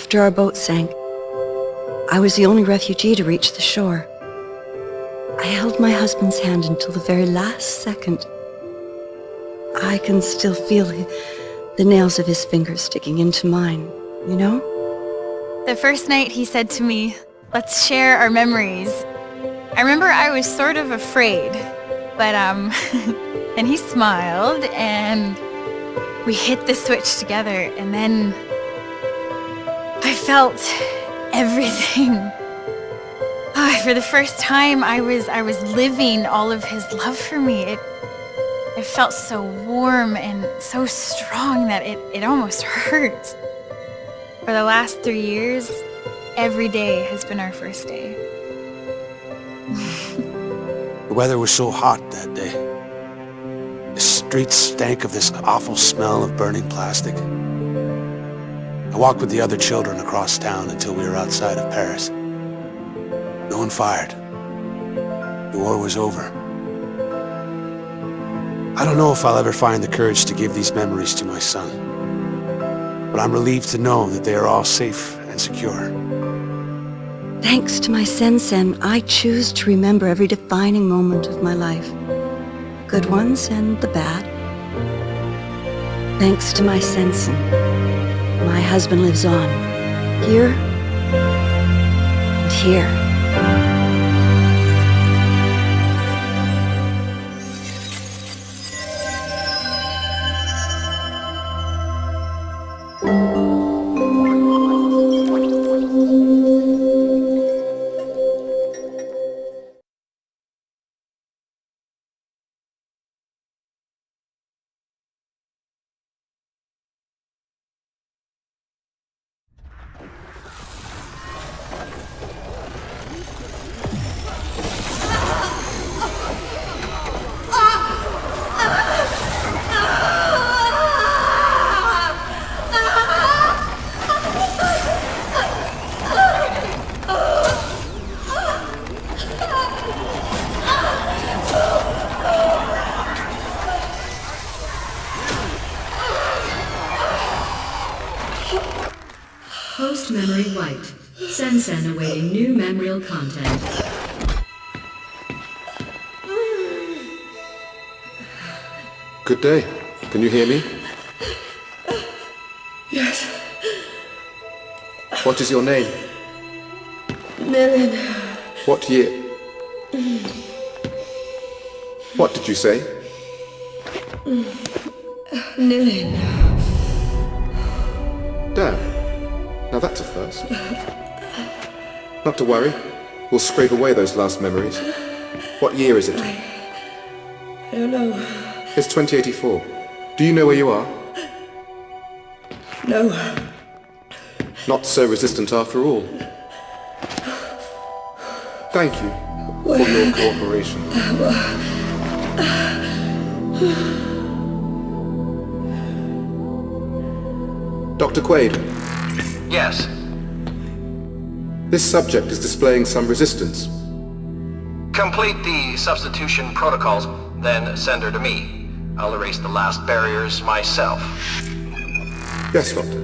After our boat sank, I was the only refugee to reach the shore. I held my husband's hand until the very last second. I can still feel the nails of his fingers sticking into mine, you know? The first night he said to me, "Let's share our memories." I remember I was sort of afraid, but and he smiled and we hit the switch together, and then I felt everything. For the first time I was living all of his love for me. It felt so warm and so strong that it almost hurt. For the last 3 years, every day has been our first day. The weather was so hot that day. The streets stank of this awful smell of burning plastic. I walked with the other children across town until we were outside of Paris. No one fired. The war was over. I don't know if I'll ever find the courage to give these memories to my son, but I'm relieved to know that they are all safe and secure. Thanks to my Sen-Sen, I choose to remember every defining moment of my life. Good ones and the bad. Thanks to my Sen-Sen, my husband lives on. Here and here. Post memory wiped. Sen-Sen awaiting new memorial content. Good day. Can you hear me? Yes. What is your name? Nilin. What year? What did you say? Nilin. Damn. Now that's a first. Not to worry. We'll scrape away those last memories. What year is it? I don't know. It's 2084. Do you know where you are? No. Not so resistant after all. Thank you for your cooperation. Dr. Quaid. Yes. This subject is displaying some resistance. Complete the substitution protocols, then send her to me. I'll erase the last barriers myself. Yes, Doctor.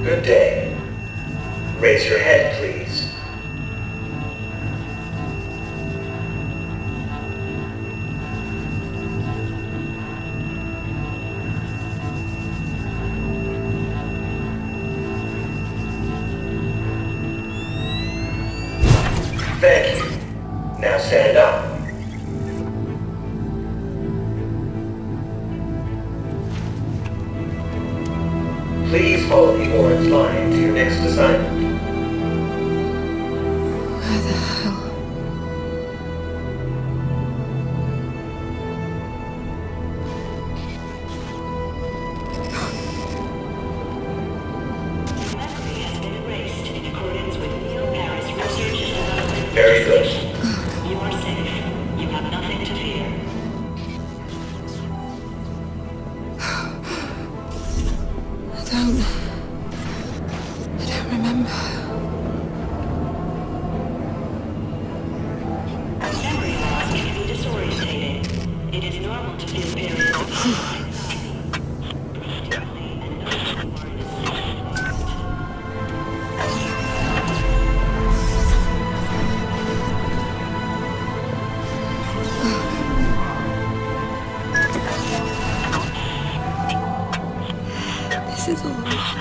Good day. Raise your head, please. Thank you. Now stand up. Please follow the orange line to your next assignment. Where the hell? Very good. You are safe. You have nothing to fear. I don't remember. Memory loss can be disorientating. It is normal to feel periods of This is all wrong.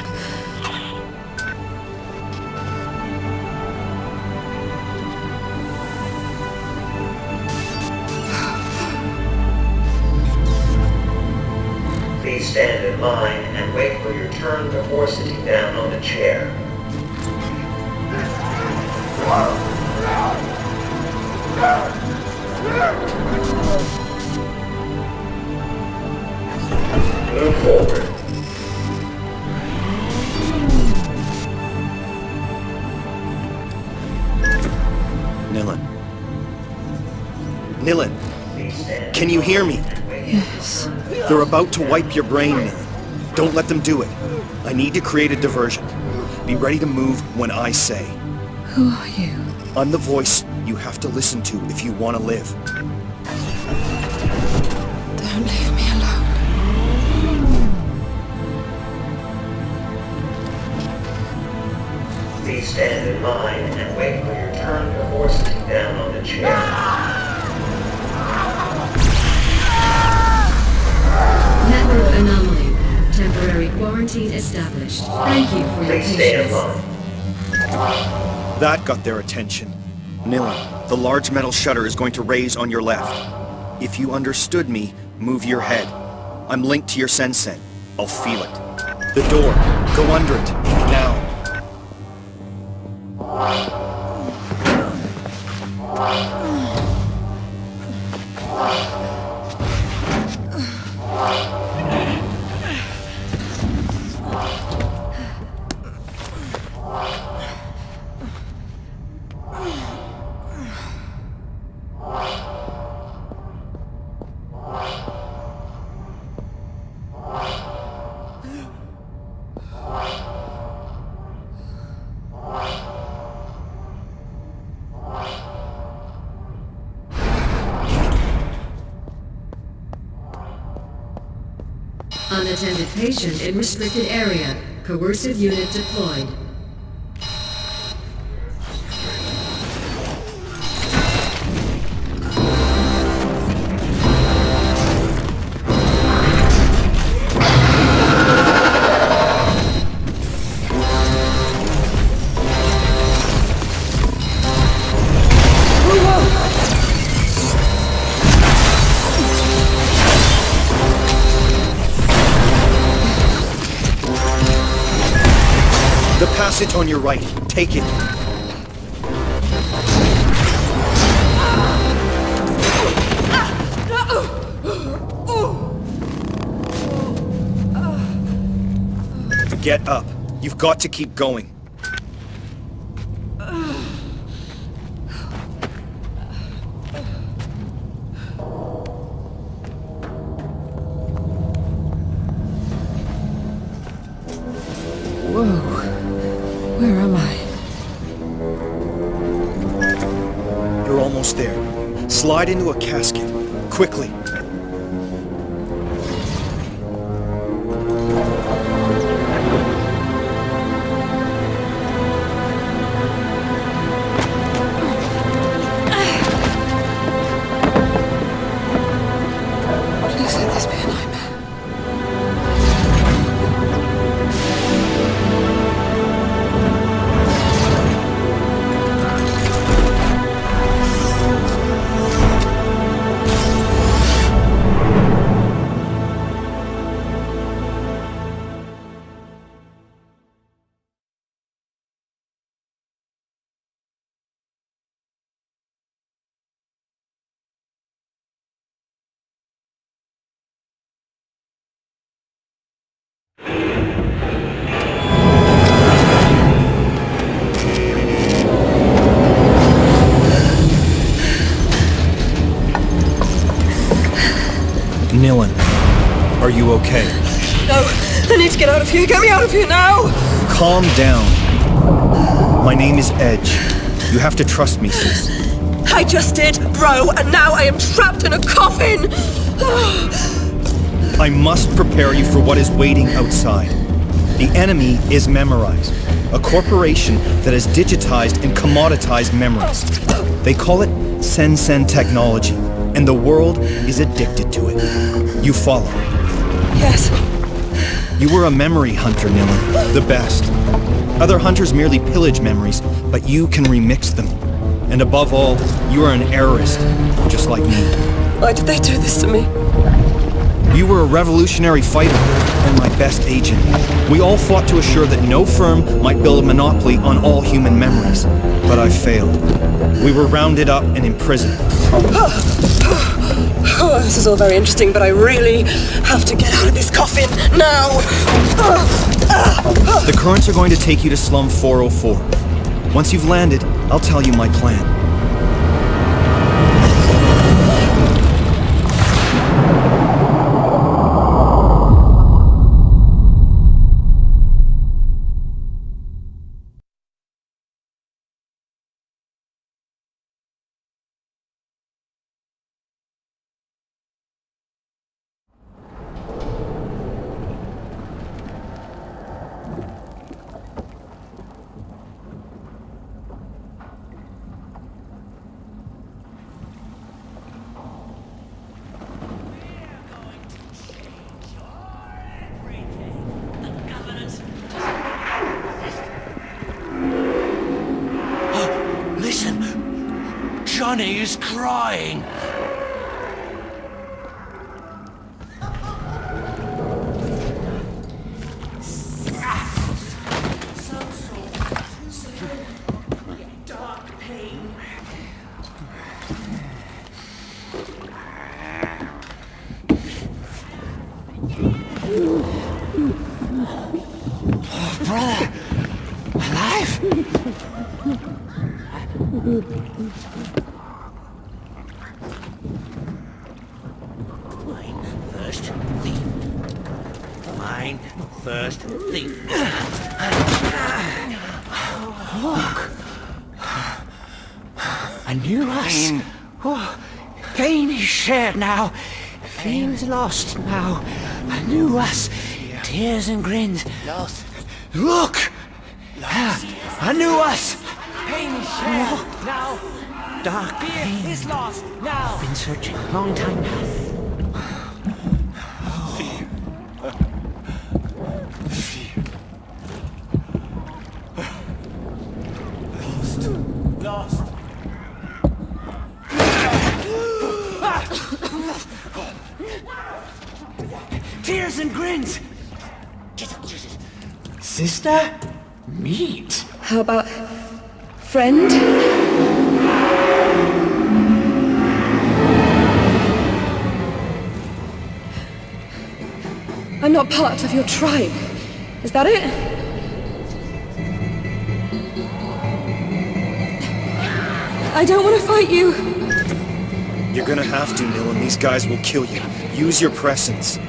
Please stand in line and wait for your turn before sitting down on the chair. Move forward. Nilin, Please stand can you hear me? Yes. They're about to wipe your brain, Nilin. Don't let them do it. I need to create a diversion. Be ready to move when I say. Who are you? I'm the voice you have to listen to if you want to live. Don't leave me alone. Please stand in line and wait for your turn before sitting down on the chair. Network anomaly. Temporary quarantine established. Thank you for your Please stay in patience. line. That got their attention. Nilin, the large metal shutter is going to raise on your left. If you understood me, move your head. I'm linked to your Sensen. I'll feel it. The door. Go under it. Now. Unattended patient in restricted area. Coercive unit deployed. The passage on your right. Take it. Get up. You've got to keep going. Where am I? You're almost there. Slide into a casket. Quickly. Please let this be a nightmare. okay. No, I need to get out of here. Get me out of here now! Calm down. My name is Edge. You have to trust me, sis. I just did, bro, and now I am trapped in a coffin! I must prepare you for what is waiting outside. The enemy is Memorize, a corporation that has digitized and commoditized memories. They call it Sen technology, and the world is addicted to it. You follow. Yes. You were a memory hunter, Nilla. The best. Other hunters merely pillage memories, but you can remix them. And above all, you are an errorist, just like me. Why did they do this to me? You were a revolutionary fighter, and my best agent. We all fought to assure that no firm might build a monopoly on all human memories. But I failed. We were rounded up and imprisoned. Oh, this is all very interesting, but I really have to get out of this coffin now! The currents are going to take you to Slum 404. Once you've landed, I'll tell you my plan. Listen! Johnny is crying! Dark pain. Brother! Alive? Mine first thief. Mine first thief. Look! I knew us. Oh, pain is shared now. Feel's lost now. I knew us. Tears and grins. Lost. Look! Lost. I knew us. Pain is shared now. Dark pain is lost now. Been searching a long time now. Fear. Fear. Lost. Tears and grins. Sister? Meet. How about... friend? I'm not part of your tribe. Is that it? I don't want to fight you. You're gonna have to, Nil, and these guys will kill you. Use your presence.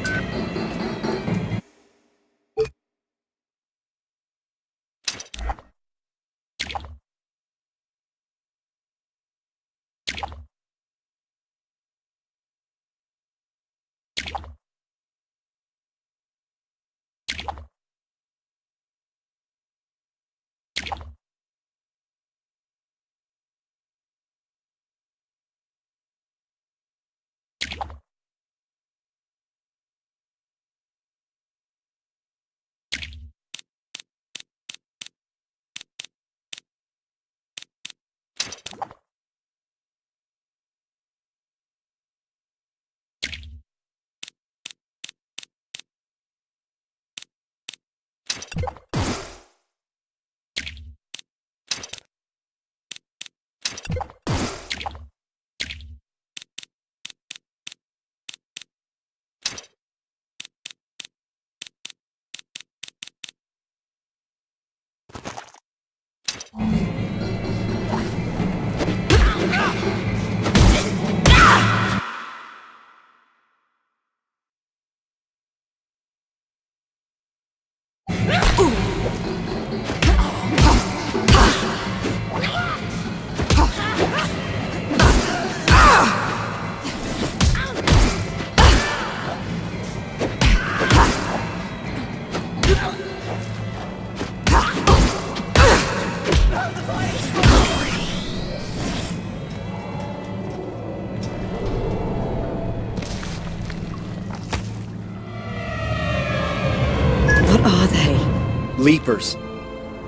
Leapers.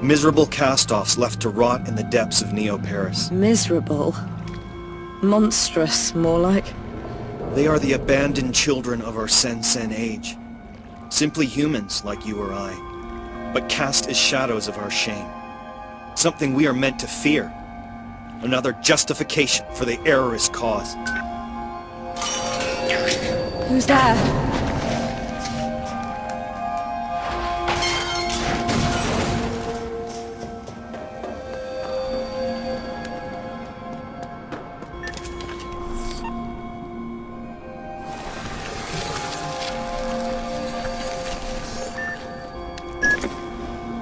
Miserable cast-offs left to rot in the depths of Neo-Paris. Miserable. Monstrous, more like. They are the abandoned children of our Sen-Sen age. Simply humans like you or I, but cast as shadows of our shame. Something we are meant to fear. Another justification for the errorist cause. Who's there?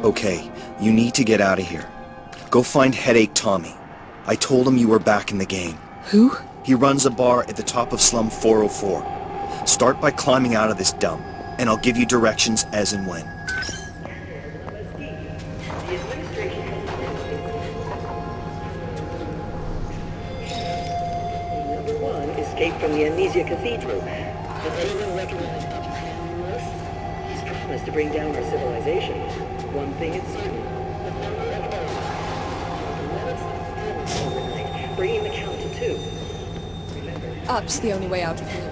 Okay, you need to get out of here. Go find Headache Tommy. I told him you were back in the game. Who? He runs a bar at the top of Slum 404. Start by climbing out of this dump, and I'll give you directions as and when. Number 1, escape from the Amnesia Cathedral. Does anyone recognize us? He's promised to bring down our civilization. One thing is certain. Overnight, bringing the count to 2. Up's the only way out of here.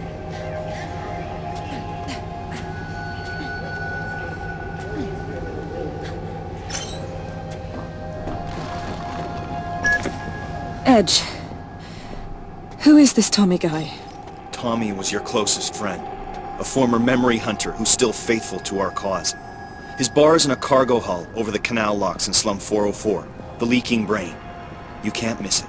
Edge. Who is this Tommy guy? Tommy was your closest friend. A former memory hunter who's still faithful to our cause. His bar is in a cargo hull over the canal locks in Slum 404. The Leaking Brain. You can't miss it.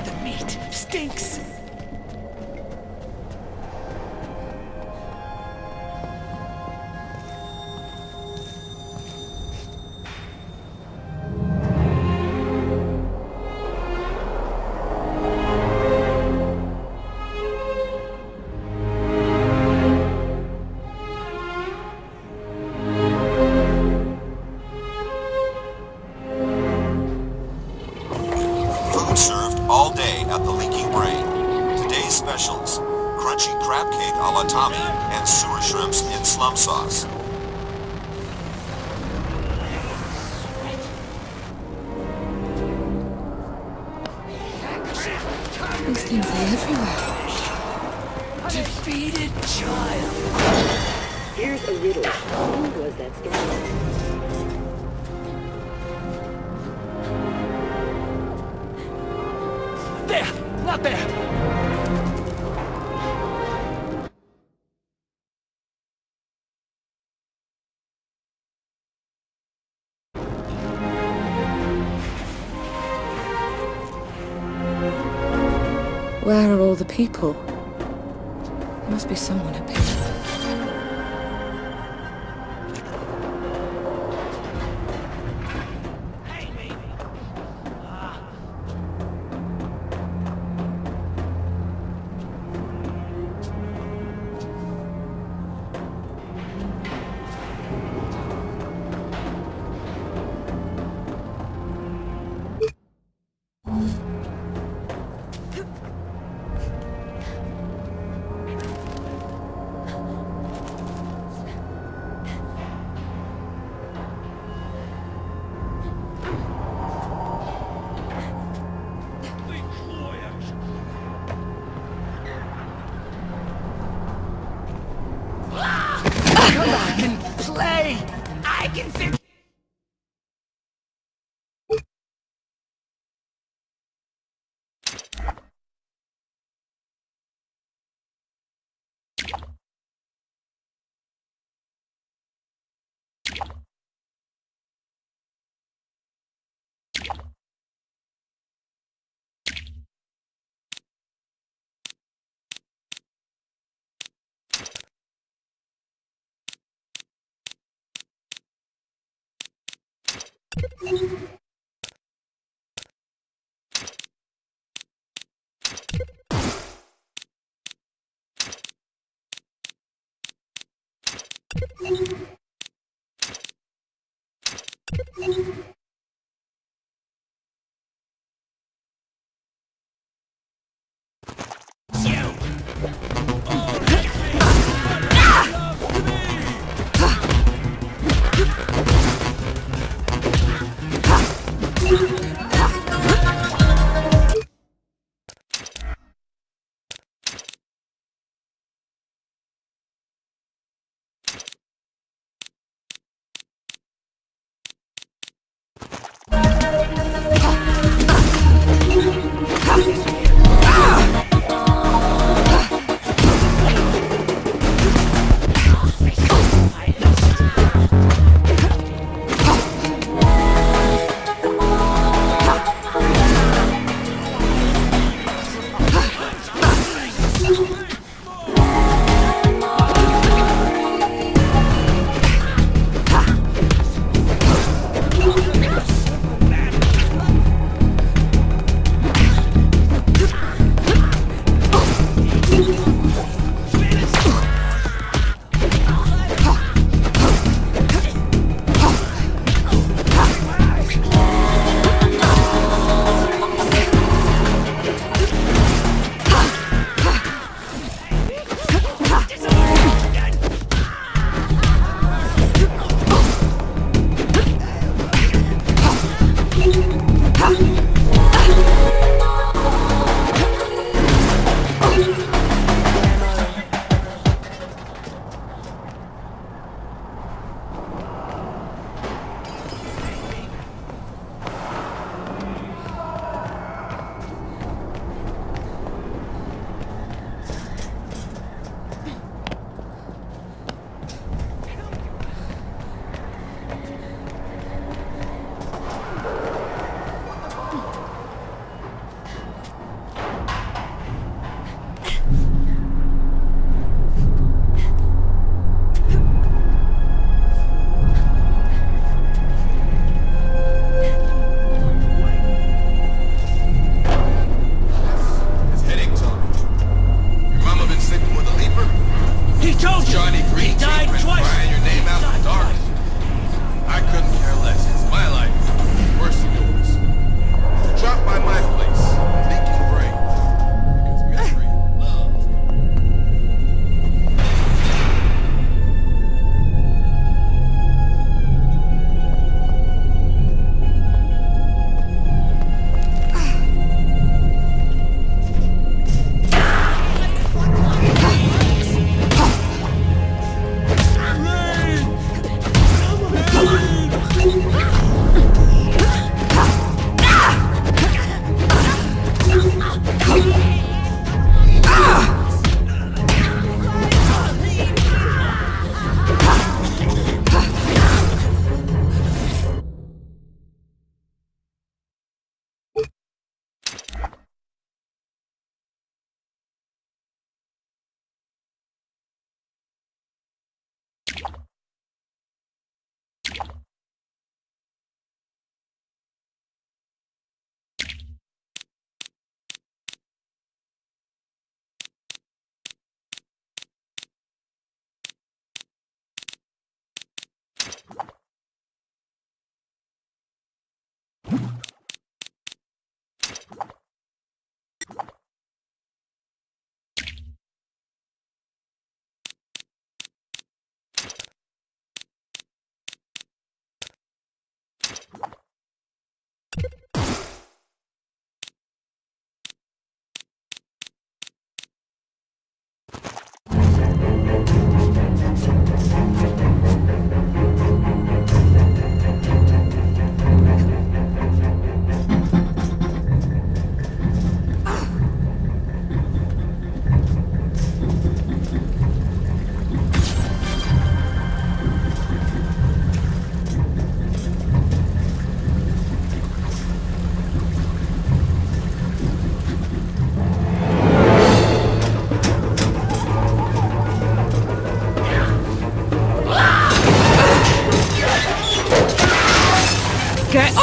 The meat stinks. Served all day at the Leaking Brain. Today's specials: crunchy crab cake a la Tommy and sewer shrimps in slum sauce. These things are everywhere. Defeated child. Here's a riddle. Who was that storm? There! Not there! Where are all the people? There must be someone up here. Come back and play! I can fix...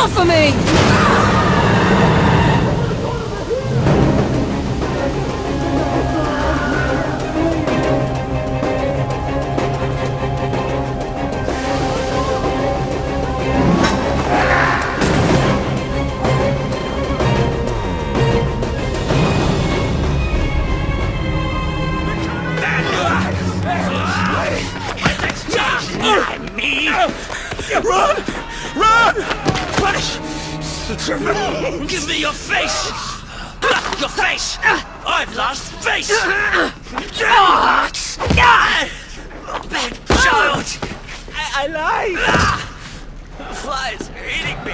off of me! Run! Run! Punish! Give me your face! Your face! I've lost face! Bad child! I lied! Flies are eating me!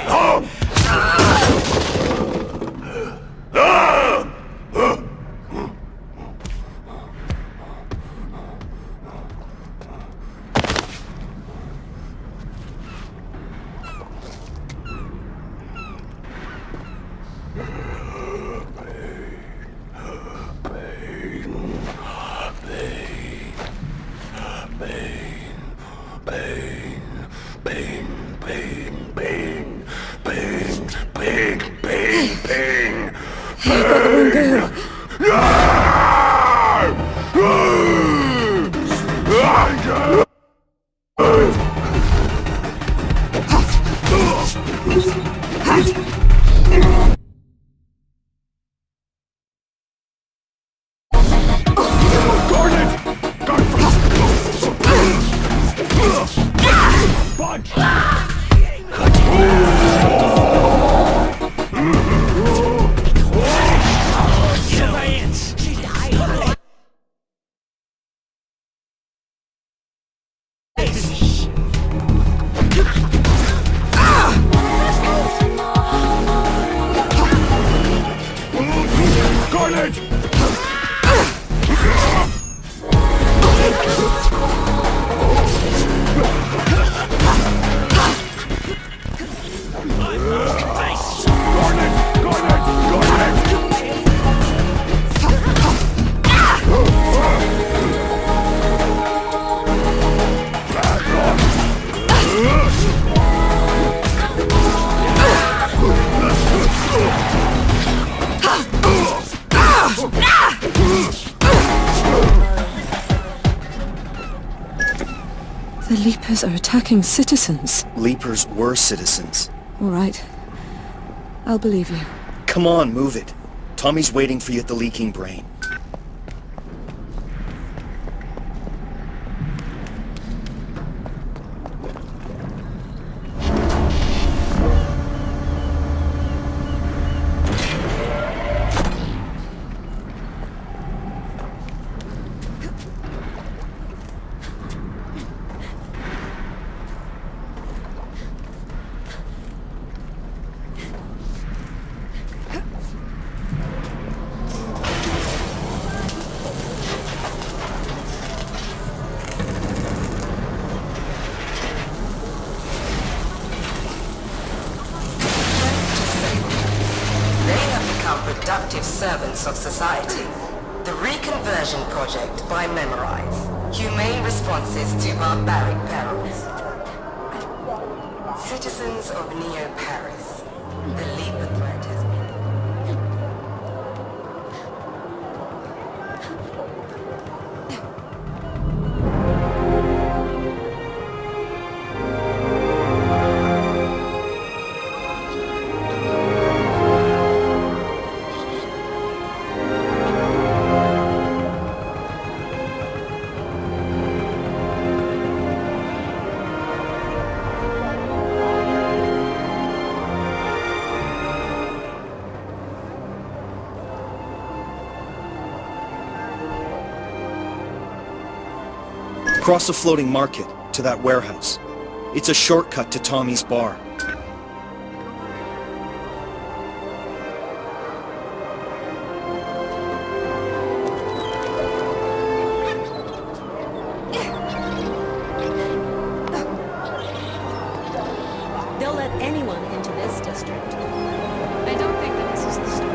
The Leapers are attacking citizens. Leapers were citizens. All right. I'll believe you. Come on, move it. Tommy's waiting for you at the Leaking Brain. Productive servants of society. The Reconversion Project by Memorize. Humane responses to barbaric perils. Citizens of Neo-Paris. The Leaper threat has been... Cross the floating market to that warehouse. It's a shortcut to Tommy's bar. They'll let anyone into this district. I don't think that this is the story.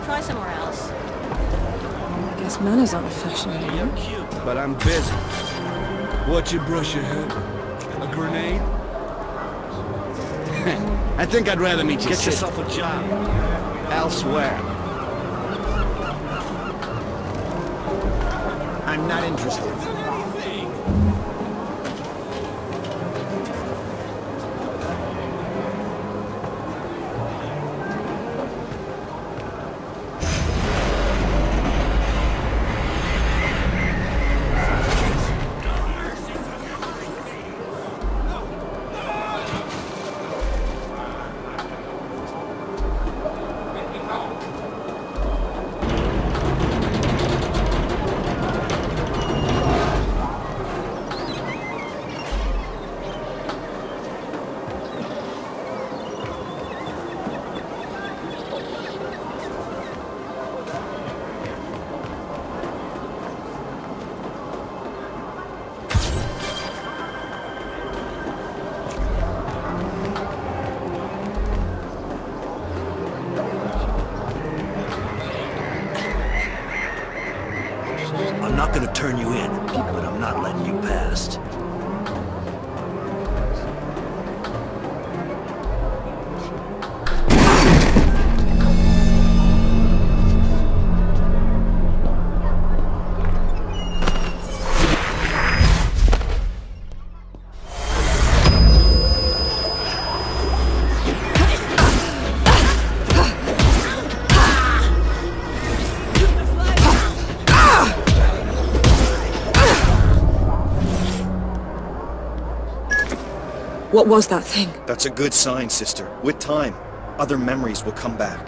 Try somewhere else. I guess manners aren't a fashion anymore. But I'm busy. What'd you brush your head? A grenade? I think I'd rather meet you. Get yourself a job. Elsewhere. I'm not interested. I'm not gonna turn you in, but I'm not letting you past. What was that thing? That's a good sign, sister. With time, other memories will come back.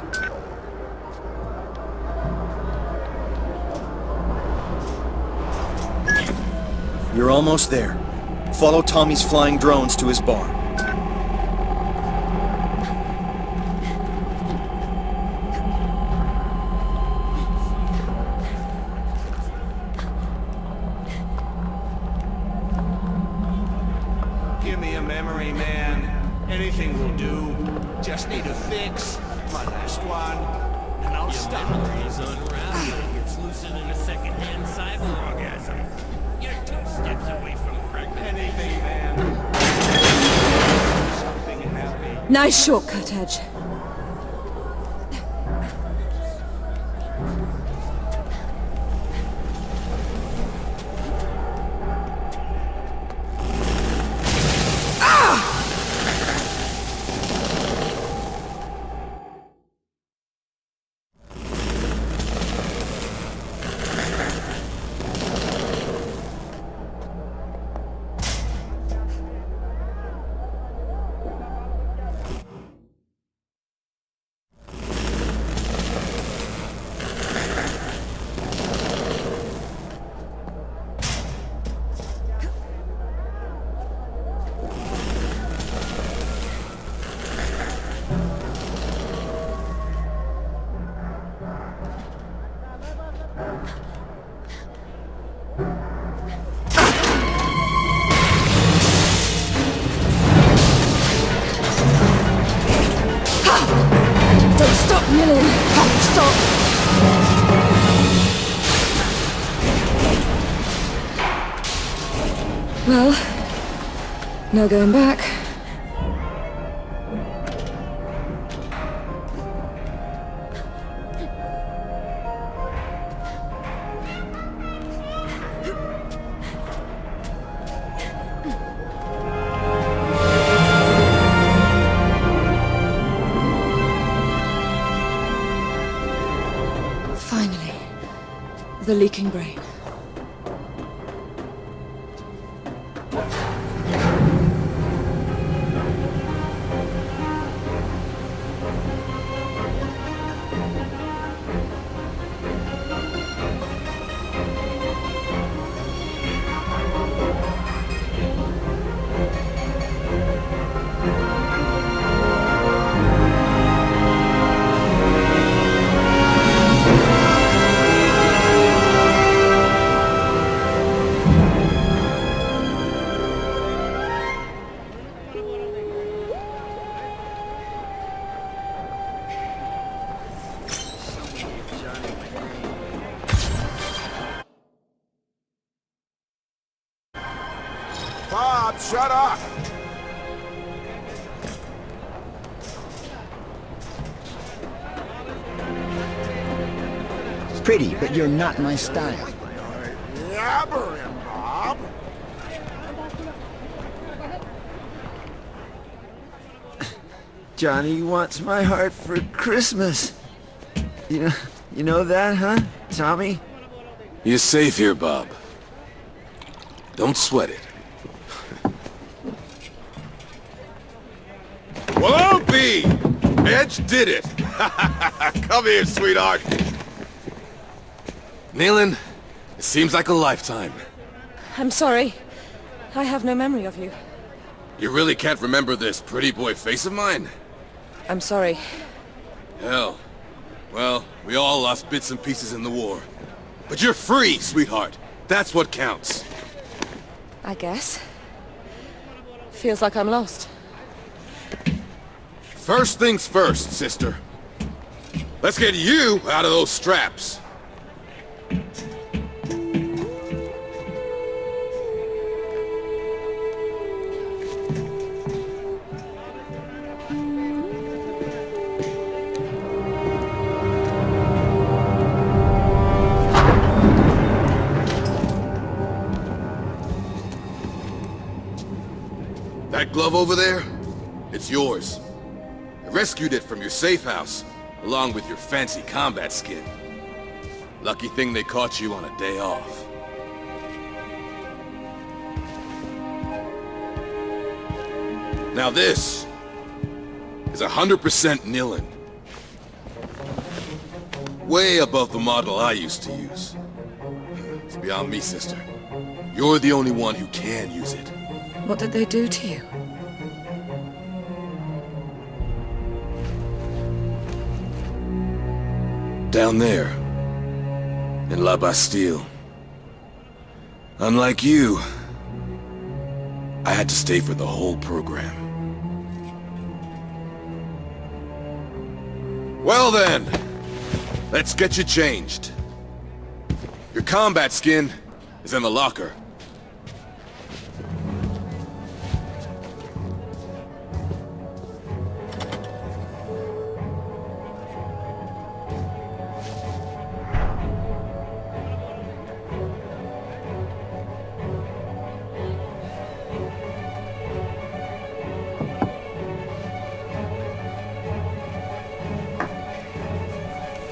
You're almost there. Follow Tommy's flying drones to his bar. Give me a memory, man. Anything will do. Just need a fix. My last one. And I'll stop. Your memory's unraveling. It's looser than a second-hand cyber orgasm. You're 2 steps away from pregnant. Anything, man. Something happy. Nice shortcut, Edge. Don't stop, Million! Stop! Well, no going back. Finally, the leaking brain. Bob, shut up! Pretty, but you're not my style. Yabbering, Bob! Johnny wants my heart for Christmas. You know that, huh, Tommy? You're safe here, Bob. Don't sweat it. Well, Opie! Edge did it! Come here, sweetheart! Nealon, it seems like a lifetime. I'm sorry. I have no memory of you. You really can't remember this pretty boy face of mine? I'm sorry. Hell. Well, we all lost bits and pieces in the war. But you're free, sweetheart. That's what counts. I guess. Feels like I'm lost. First things first, sister. Let's get you out of those straps. That glove over there, it's yours. I rescued it from your safe house, along with your fancy combat skin. Lucky thing they caught you on a day off. Now this is 100% Nilin. Way above the model I used to use. It's beyond me, sister. You're the only one who can use it. What did they do to you? Down there, in La Bastille. Unlike you, I had to stay for the whole program. Well then, let's get you changed. Your combat skin is in the locker.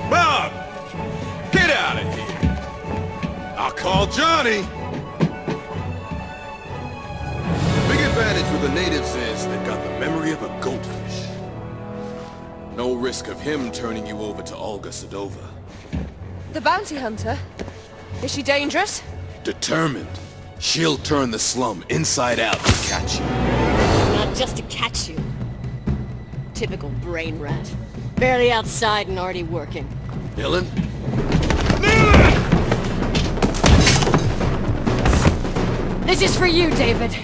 Bob! Get out of here! I'll call Johnny! Big advantage with the natives is they've got the memory of a goldfish. No risk of him turning you over to Olga Sedova. The bounty hunter? Is she dangerous? Determined. She'll turn the slum inside out to catch you. Not just to catch you. Typical brain rat. Barely outside and already working. Dylan? This is for you, David.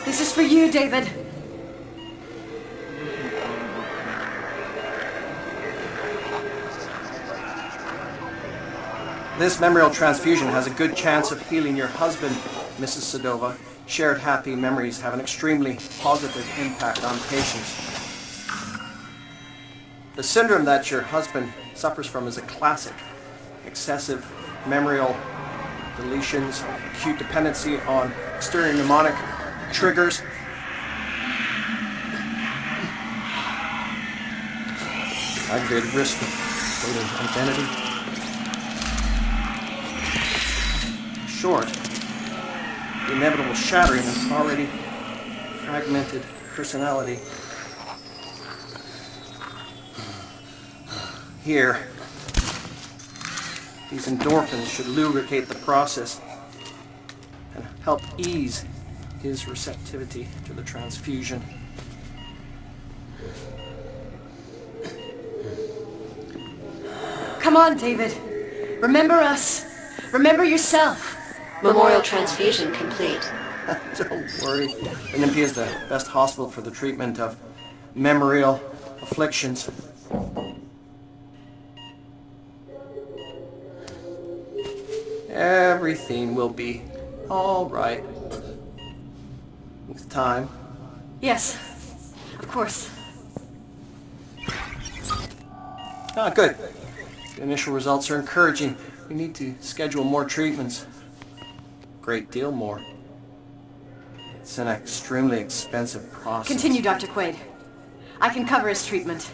This is for you, David. This memorial transfusion has a good chance of healing your husband, Mrs. Sedova. Shared happy memories have an extremely positive impact on patients. The syndrome that your husband suffers from is a classic. Excessive memorial deletions, acute dependency on external mnemonic triggers. Aggravated risk of floating identity. Short, the inevitable shattering of already fragmented personality. Here, these endorphins should lubricate the process and help ease his receptivity to the transfusion. Come on, David. Remember us. Remember yourself. Memorial transfusion complete. Don't worry. NMP is the best hospital for the treatment of memorial afflictions. Everything will be all right with time. Yes, of course. Ah, good. The initial results are encouraging. We need to schedule more treatments. Great deal more. It's an extremely expensive process. Continue, Dr. Quaid. I can cover his treatment.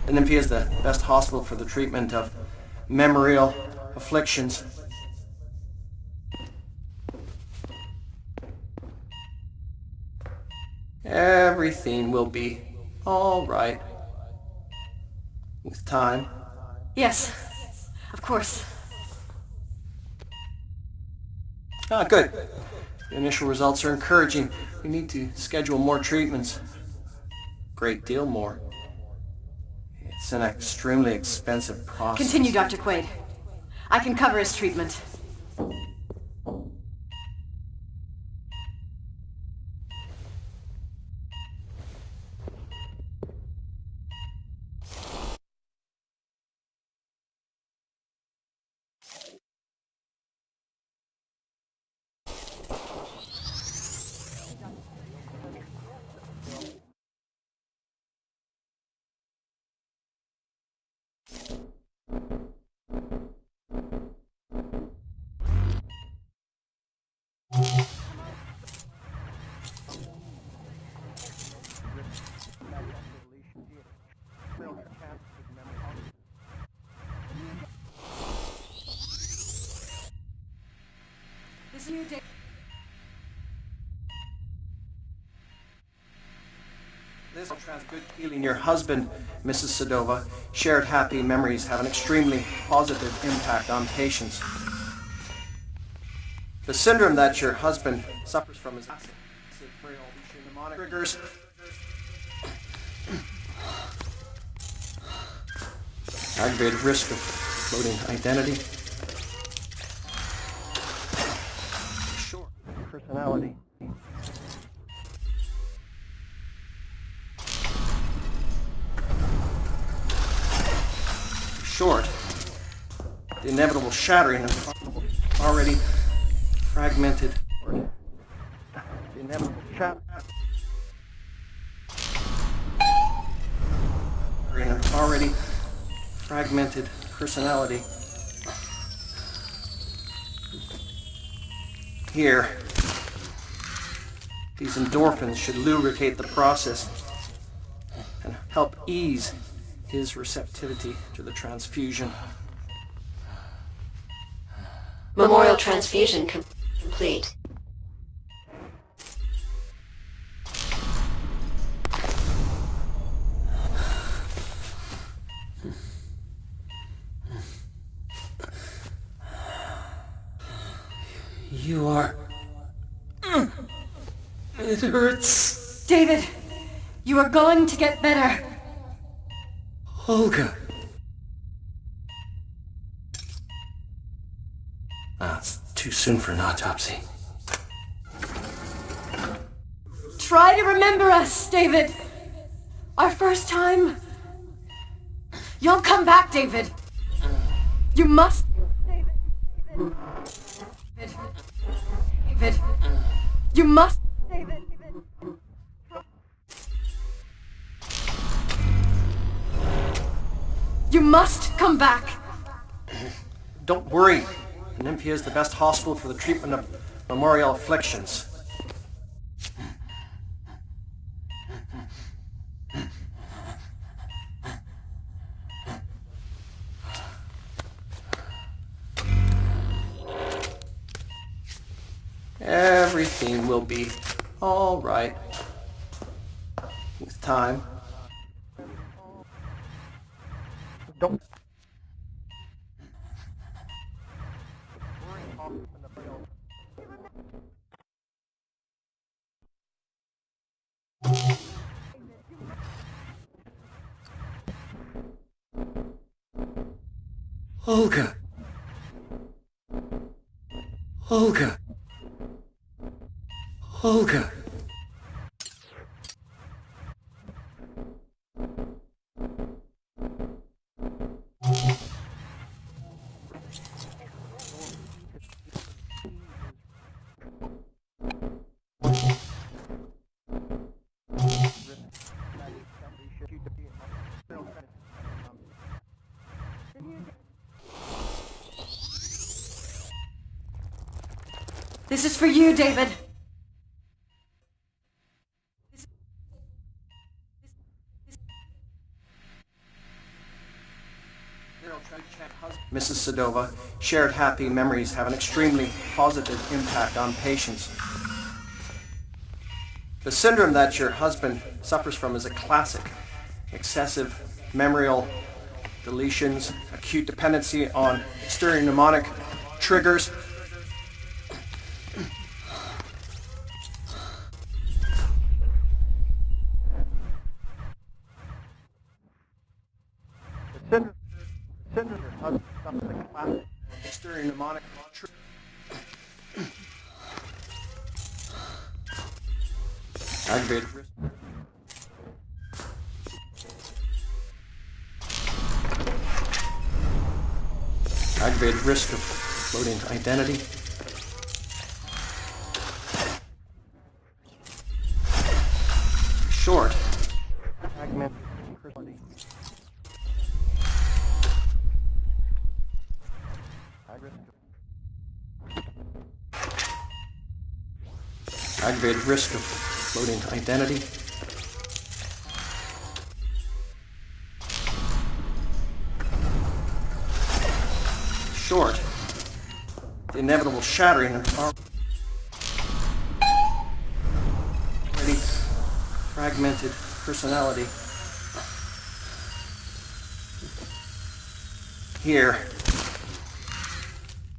NMP is the best hospital for the treatment of memorial afflictions. Everything will be all right with time. Yes, of course. Ah, good. The initial results are encouraging. We need to schedule more treatments. Great deal more. It's an extremely expensive process. Continue, Dr. Quaid. I can cover his treatment. This will trans good healing. Your husband, Mrs. Sedova, shared happy memories have an extremely positive impact on patients. The syndrome that your husband suffers from is acid mnemonic triggers. Aggravated risk of floating identity. Short personality. Short, the inevitable shattering of already fragmented. The inevitable shattering of already fragmented personality. Here, these endorphins should lubricate the process and help ease his receptivity to the transfusion. Memorial transfusion complete. You are... It hurts. David, you are going to get better. Olga. That's too soon for an autopsy. Try to remember us, David. Our first time. You'll come back, David. You must. David. You must. David. You must come back. Don't worry. Nympia is the best hospital for the treatment of memorial afflictions. Everything will be all right with time. Don't. Olga. Olga. Olga. This is for you, David. Mrs. Sedova, shared happy memories have an extremely positive impact on patients. The syndrome that your husband suffers from is a classic. Excessive memorial deletions, acute dependency on exterior mnemonic triggers. Exterior mnemonic aggravated risk. Aggravated risk of floating identity. Short. Fragmented personality. Aggravated risk of floating identity. Short. The inevitable shattering of our already fragmented personality. Here,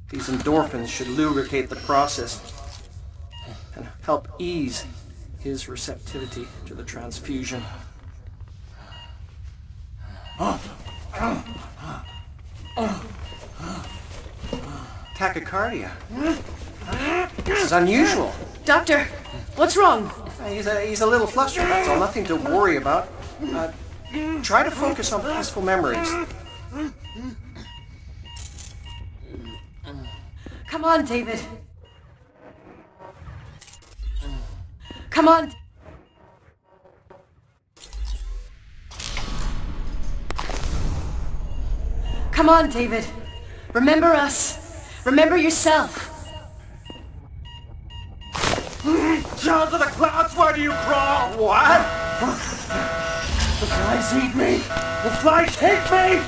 these endorphins should lubricate the process and help ease his receptivity to the transfusion. Tachycardia. This is unusual. Doctor, what's wrong? He's a little flustered, that's all. Nothing to worry about. Try to focus on peaceful memories. Come on, David. Come on. Come on, David. Remember us. Remember yourself. Down to the clouds, where do you crawl? What? The flies eat me. The flies hate me.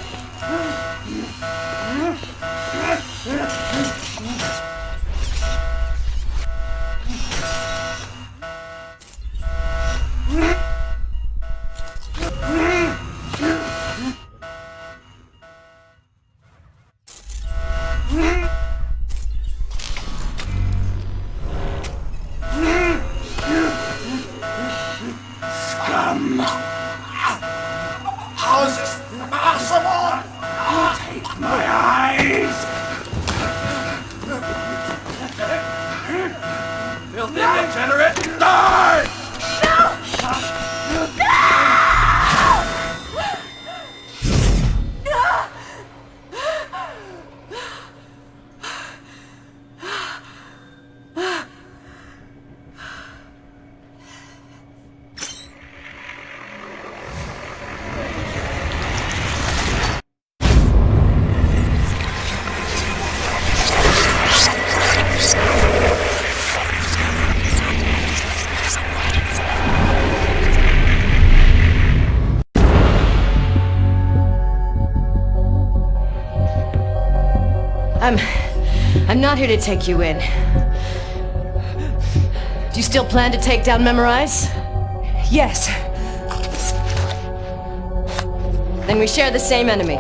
How is this possible? degenerate! Die! I'm not here to take you in. Do you still plan to take down Memorize? Yes. Then we share the same enemy.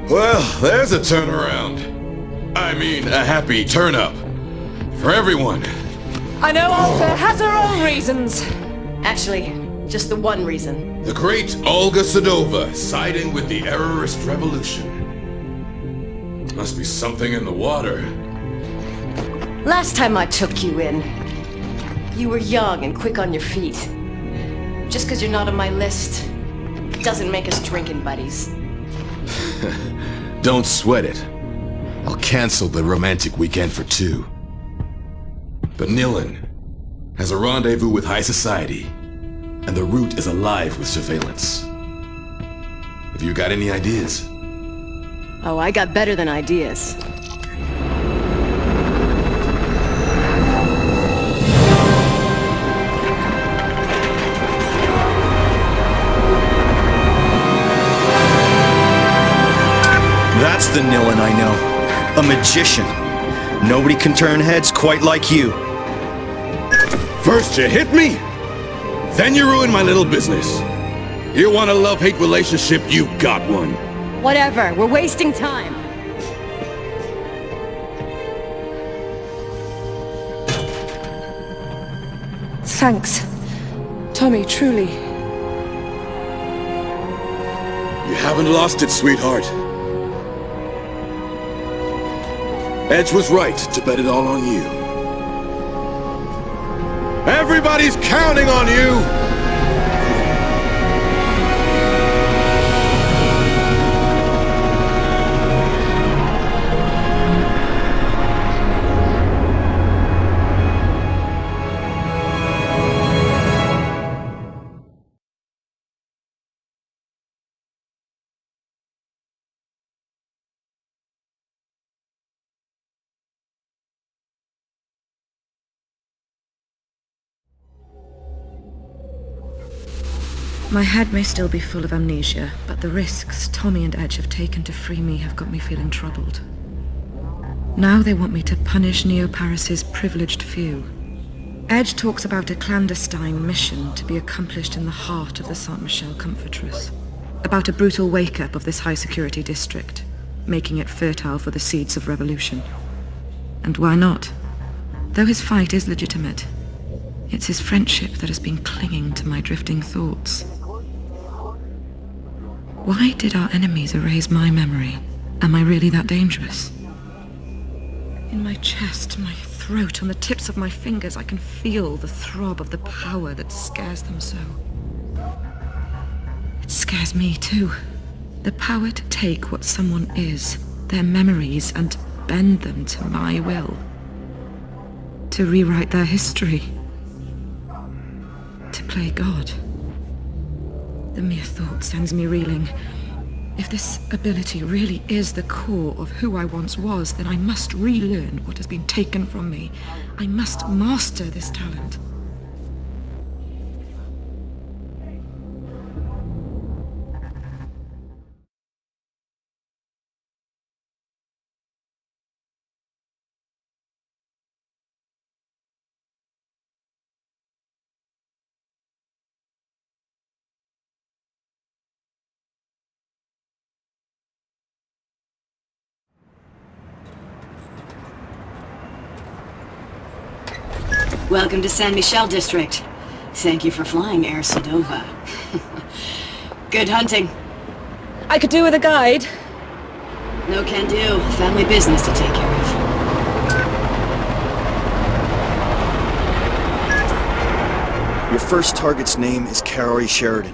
Well, there's a turnaround. I mean, a happy turn-up. For everyone. I know Olga has her own reasons. Actually, just the one reason. The great Olga Sedova siding with the Errorist Revolution. Must be something in the water. Last time I took you in, you were young and quick on your feet. Just because you're not on my list doesn't make us drinking buddies. Don't sweat it. I'll cancel the romantic weekend for two. But Nilin has a rendezvous with high society, and the route is alive with surveillance. Have you got any ideas? Oh, I got better than ideas. That's the Nilin I know. A magician. Nobody can turn heads quite like you. First you hit me, then you ruin my little business. You want a love-hate relationship, you got one. Whatever, we're wasting time. Thanks, Tommy, truly. You haven't lost it, sweetheart. Edge was right to bet it all on you. Everybody's counting on you! My head may still be full of amnesia, but the risks Tommy and Edge have taken to free me have got me feeling troubled. Now they want me to punish Neo-Paris's privileged few. Edge talks about a clandestine mission to be accomplished in the heart of the Saint-Michel Comfortress. About a brutal wake-up of this high-security district, making it fertile for the seeds of revolution. And why not? Though his fight is legitimate, it's his friendship that has been clinging to my drifting thoughts. Why did our enemies erase my memory? Am I really that dangerous? In my chest, my throat, on the tips of my fingers, I can feel the throb of the power that scares them so. It scares me too. The power to take what someone is, their memories, and bend them to my will. To rewrite their history. To play God. The mere thought sends me reeling. If this ability really is the core of who I once was, then I must relearn what has been taken from me. I must master this talent. Welcome to San Michel District. Thank you for flying, Air Sedova. Good hunting. I could do with a guide. No can do. Family business to take care of. Your first target's name is Kaori Sheridan.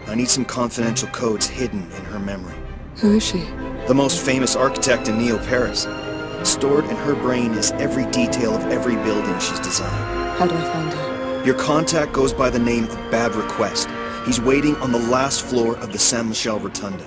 I need some confidential codes hidden in her memory. Who is she? The most famous architect in Neo-Paris. Stored in her brain is every detail of every building she's designed. How do I find her? Your contact goes by the name of Bad Request. He's waiting on the last floor of the Saint-Michel Rotunda.